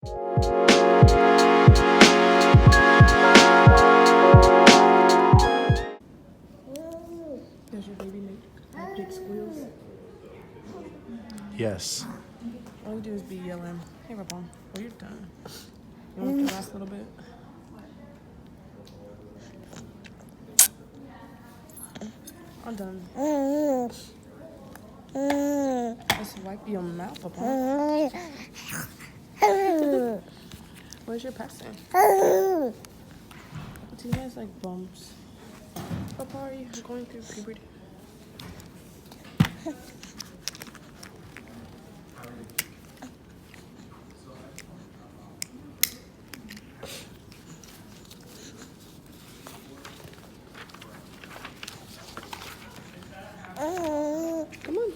Does your baby make big squeals? Yes. All you do is be yelling, "Hey, Rapon, what are you done? You want to last a little bit?" I'm done. Let's wipe your mouth, Rapon. Where's your passing? He has like bumps. Papa, are you going through puberty? Come on.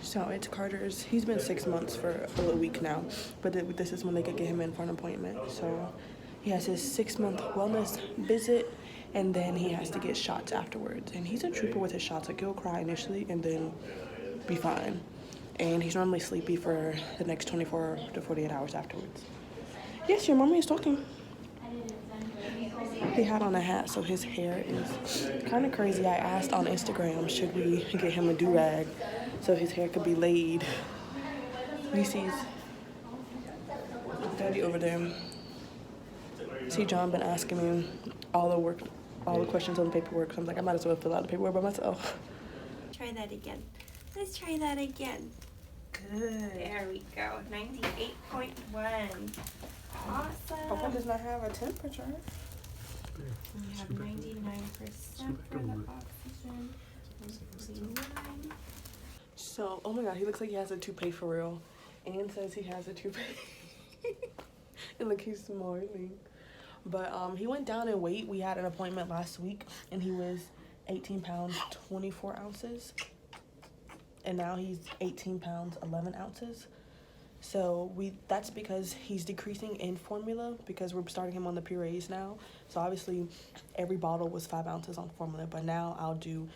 So it's Carter's. He's been 6 months for a week now, but this is when they could get him in for an appointment. So he has his 6-month wellness visit, and then he has to get shots afterwards. And he's a trooper with his shots. Like, he'll cry initially and then be fine. And he's normally sleepy for the next 24 to 48 hours afterwards. Yes, your mommy is talking. He had on a hat, so his hair is kind of crazy. I asked on Instagram, should we get him a do-rag so his hair could be laid. He sees Daddy over there. See, John been asking me all the questions on the paperwork. So I'm like, I might as well fill out the paperwork by myself. Try that again. Let's try that again. Good. There we go. 98.1. Awesome. Papa does not have a temperature. We have 99% for the oxygen. 99. So, oh my god, he looks like he has a toupee for real. Ann says he has a toupee. And look, he's smiling. But he went down in weight. We had an appointment last week, and he was 18 pounds, 24 ounces. And now he's 18 pounds, 11 ounces. So that's because he's decreasing in formula, because we're starting him on the purees now. So obviously every bottle was 5 ounces on formula, but now I'll do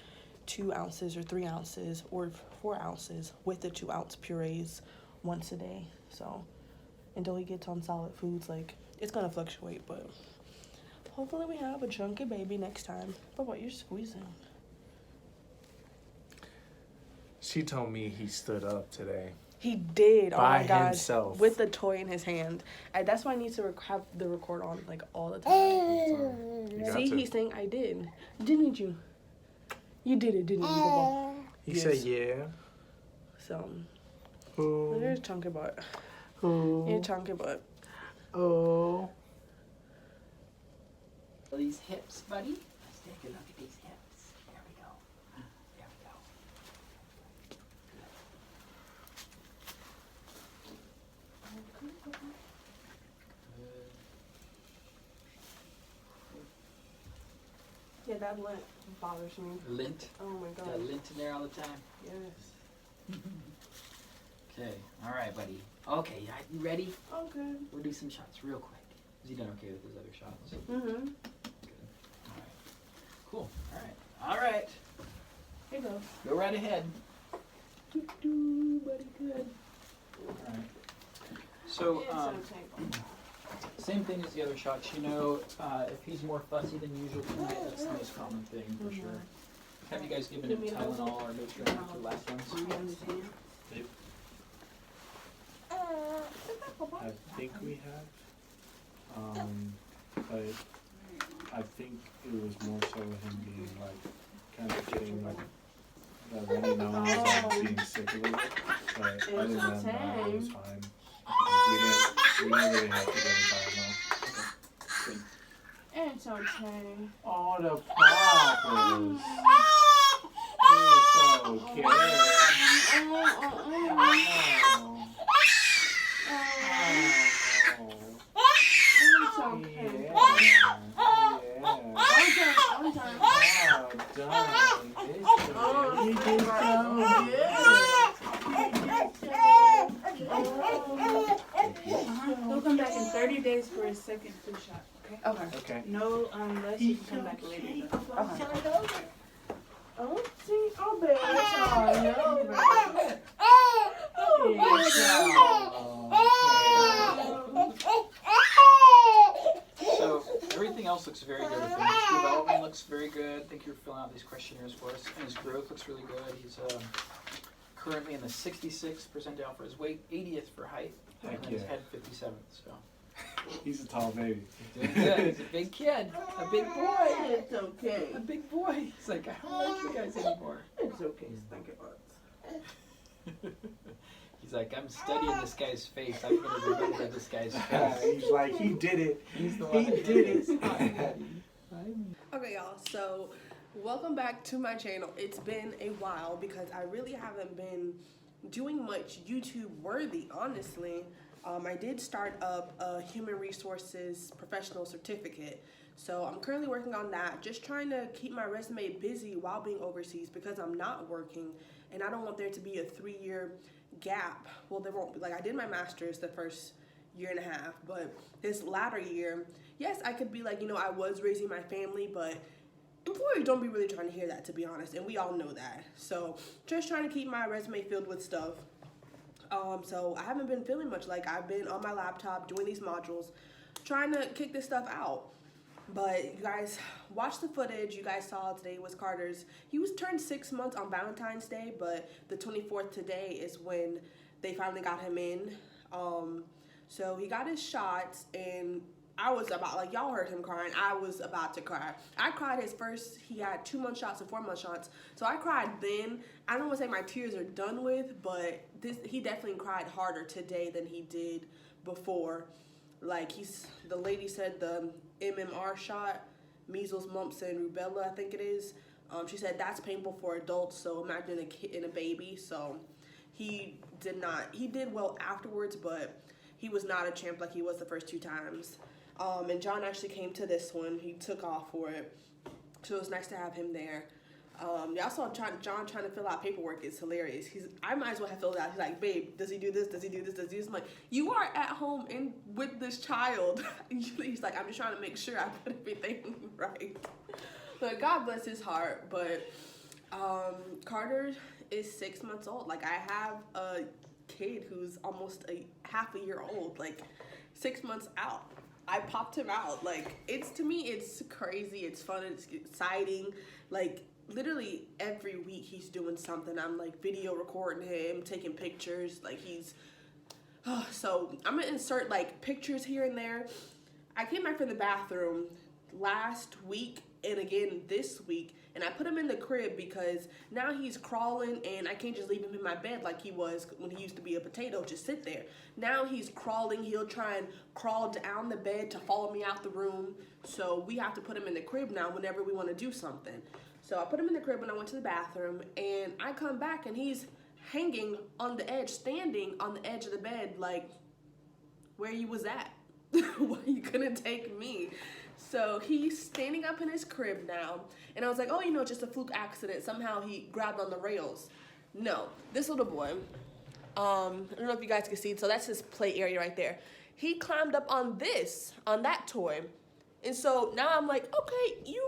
2 ounces or 3 ounces or 4 ounces with the 2 ounce purees once a day. So until he gets on solid foods, like, it's gonna fluctuate, but hopefully we have a chunky baby next time. But what, you're squeezing. She told me he stood up today. He did. By oh my gosh, himself. with the toy in his hand. That's why I need to have the record on like all the time. See, he's saying I did. Didn't you? You did it, didn't you, Baba? He said yeah. So, Oh. there's chunky butt. Oh. You're chunky butt. Oh. These hips, buddy. Let's take a look at these hips. There we go. There we go. Yeah, that lint bothers me. Lint. Oh my god. Got lint in there all the time. Yes. Okay. All right, buddy. Okay. You ready? Okay. We'll do some shots real quick. Is he done okay with his other shots? Mm-hmm. Good. All right. Cool. All right. All right. Here you go. Go right ahead. Do, buddy, good. All right. So, It's so tight. same thing as the other shots. You know, if he's more fussy than usual tonight, that's the most common thing for sure. Have you guys given him Tylenol or Motrin after the last ones? I think we have. But I think it was more so him being like, kind of getting like the runny nose and being sick a little bit. But other than that, it was fine. We didn't really have to get him Tylenol. It's okay. Oh, the poppers. It's okay. It's okay. I'm done. Oh, done. You did so good. He'll come back in 30 days for his second flu shot, okay? Okay. Okay. No, unless you can come back later. Okay. Oh, see, oh, baby. Oh, no, baby. Oh, looks very good. His development looks very good. Thank you for filling out these questionnaires for us. And his growth looks really good. He's currently in the 66th percentile for his weight, 80th for height, and Heck then his yeah. head 57th. So He's a tall baby. he's doing good. He's a big kid, a big boy, It's okay. a big boy. He's like, I don't like you guys anymore. It's okay. Thank you. He's like, I'm studying this guy's face. I'm gonna remember this guy's face. He's like, he did it. He's the one He that did it. it. Okay, y'all, so welcome back to my channel. It's been a while because I really haven't been doing much YouTube worthy, honestly. I did start up a human resources professional certificate, so I'm currently working on that, just trying to keep my resume busy while being overseas because I'm not working and I don't want there to be a 3-year gap. Well, there won't be. Like, I did my master's the first year and a half, but this latter year, yes, I could be like, you know, I was raising my family, but employers don't be really trying to hear that, to be honest, and we all know that. So just trying to keep my resume filled with stuff. So I haven't been feeling much. Like, I've been on my laptop doing these modules, trying to kick this stuff out. But you guys watched the footage. You guys saw today was Carter's. He was turned 6 months on Valentine's Day, but the 24th today is when they finally got him in. So he got his shots, and I was about, like, y'all heard him crying. I was about to cry. I cried his first, he had 2-month shots and 4-month shots. So I cried then. I don't want to say my tears are done with, but he definitely cried harder today than he did before. Like, the lady said the MMR shot, measles, mumps, and rubella, I think it is. She said that's painful for adults, so imagine a kid and a baby. So he did well afterwards, but he was not a champ like he was the first 2 times. And John actually came to this one. He took off for it. So it was nice to have him there. Y'all saw John trying to fill out paperwork. It's hilarious. I might as well have filled it out. He's like, babe, does he do this? Does he do this? Does he do this? I'm like, you are at home with this child. He's like, I'm just trying to make sure I put everything right. But God bless his heart. But Carter is 6 months old. Like, I have a kid who's almost half a year old. Like, 6 months out. I popped him out. Like, to me, it's crazy. It's fun. It's exciting. Like, literally every week he's doing something. I'm like video recording him, taking pictures. Like, so I'm gonna insert like pictures here and there. I came back from the bathroom last week and again this week, and I put him in the crib because now he's crawling and I can't just leave him in my bed like he was when he used to be a potato, just sit there. Now he's crawling. He'll try and crawl down the bed to follow me out the room. So we have to put him in the crib now whenever we want to do something. So I put him in the crib when I went to the bathroom, and I come back and he's hanging on the edge, standing on the edge of the bed, like, where you was at? Why you couldn't take me? So he's standing up in his crib now, and I was like, oh, you know, just a fluke accident. Somehow he grabbed on the rails. No, this little boy, I don't know if you guys can see, so that's his play area right there. He climbed up on that toy, and so now I'm like, okay, you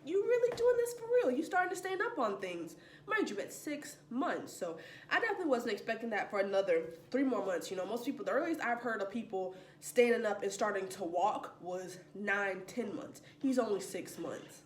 really doing this for real. You starting to stand up on things. Mind you, at 6 months. So I definitely wasn't expecting that for another 3 more months. You know, most people, the earliest I've heard of people standing up and starting to walk was 9-10 months. He's only 6 months.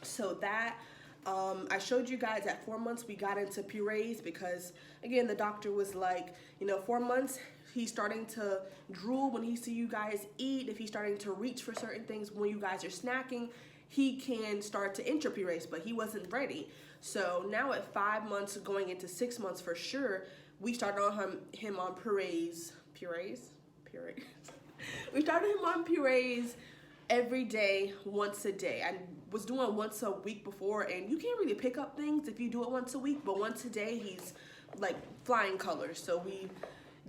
So that, I showed you guys at 4 months we got into purees because, again, the doctor was like, you know, 4 months, he's starting to drool when he see you guys eat. If he's starting to reach for certain things when you guys are snacking, he can start to enter purees, but he wasn't ready. So now at 5 months, going into 6 months for sure, we started on him on purees. We started him on purees every day, once a day. I was doing once a week before, and you can't really pick up things if you do it once a week, but once a day, he's like flying colors. So we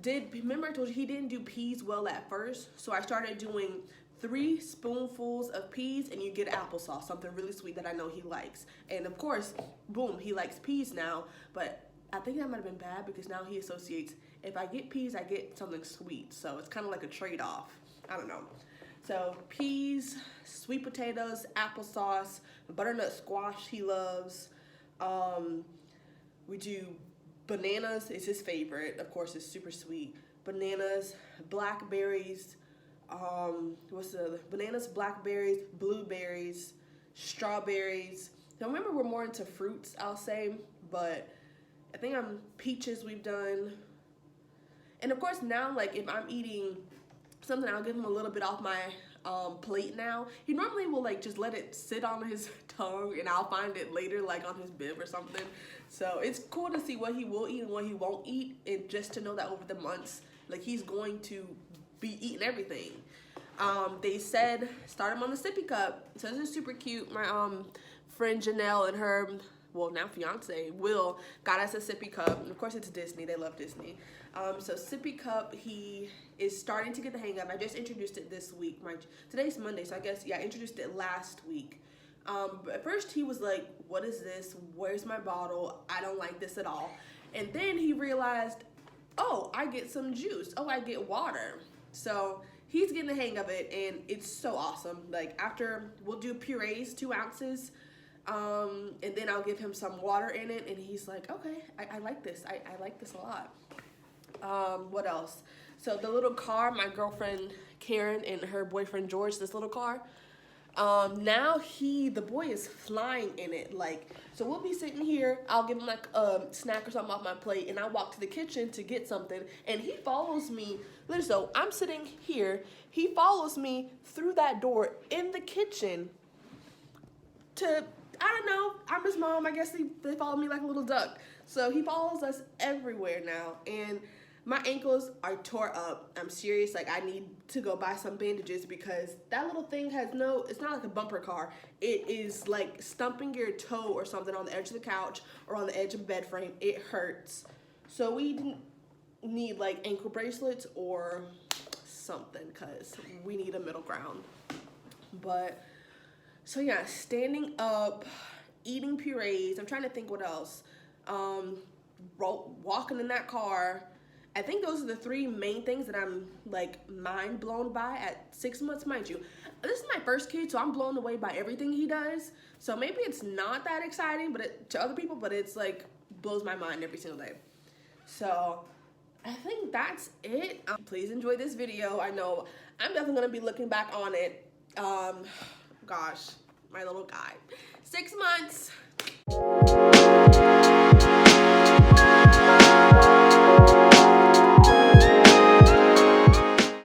did, remember I told you he didn't do peas well at first, so I started doing 3 spoonfuls of peas, and you get applesauce, something really sweet that I know he likes. And of course, boom, he likes peas now, but I think that might have been bad because now he associates, if I get peas, I get something sweet. So it's kind of like a trade-off. I don't know. So peas, sweet potatoes, applesauce, butternut squash he loves. We do bananas, is his favorite. Of course, it's super sweet. Bananas, blackberries, what's the other? Bananas, blackberries, blueberries, strawberries. Now remember, we're more into fruits, I'll say, but I think peaches we've done. And of course now, like if I'm eating something, I'll give him a little bit off my plate now. He normally will like just let it sit on his tongue and I'll find it later like on his bib or something. So it's cool to see what he will eat and what he won't eat, and just to know that over the months, like he's going to be eating everything. They said start him on the sippy cup. So this is super cute. My friend Janelle and her, well now fiance, Will, got us a sippy cup. And of course it's Disney, they love Disney. So sippy cup, he is starting to get the hang of. I just introduced it this week. Today's Monday, so I guess, yeah, I introduced it last week. But at first he was like, what is this? Where's my bottle? I don't like this at all. And then he realized, oh, I get some juice. Oh, I get water. So he's getting the hang of it, and it's so awesome. Like after, we'll do purees, 2 ounces. And then I'll give him some water in it, and he's like, okay, I like this. I like this a lot. What else? So the little car, my girlfriend Karen and her boyfriend George, this little car, now the boy is flying in it. Like, so we'll be sitting here, I'll give him like a snack or something off my plate, and I walk to the kitchen to get something, and he follows me. So I'm sitting here, he follows me through that door in the kitchen to, I don't know, I'm his mom, I guess they follow me like a little duck. So he follows us everywhere now, and my ankles are tore up. I'm serious, like I need to go buy some bandages because that little thing has it's not like a bumper car. It is like stumping your toe or something on the edge of the couch or on the edge of the bed frame. It hurts. So we need like ankle bracelets or something because we need a middle ground. But, so yeah, standing up, eating purees. I'm trying to think what else. Walking in that car. I think those are the 3 main things that I'm like mind blown by at 6 months, mind you. This is my first kid, so I'm blown away by everything he does. So maybe it's not that exciting, but to other people, but it's like blows my mind every single day. So I think that's it. Please enjoy this video. I know I'm definitely gonna be looking back on it. Gosh, my little guy. 6 months.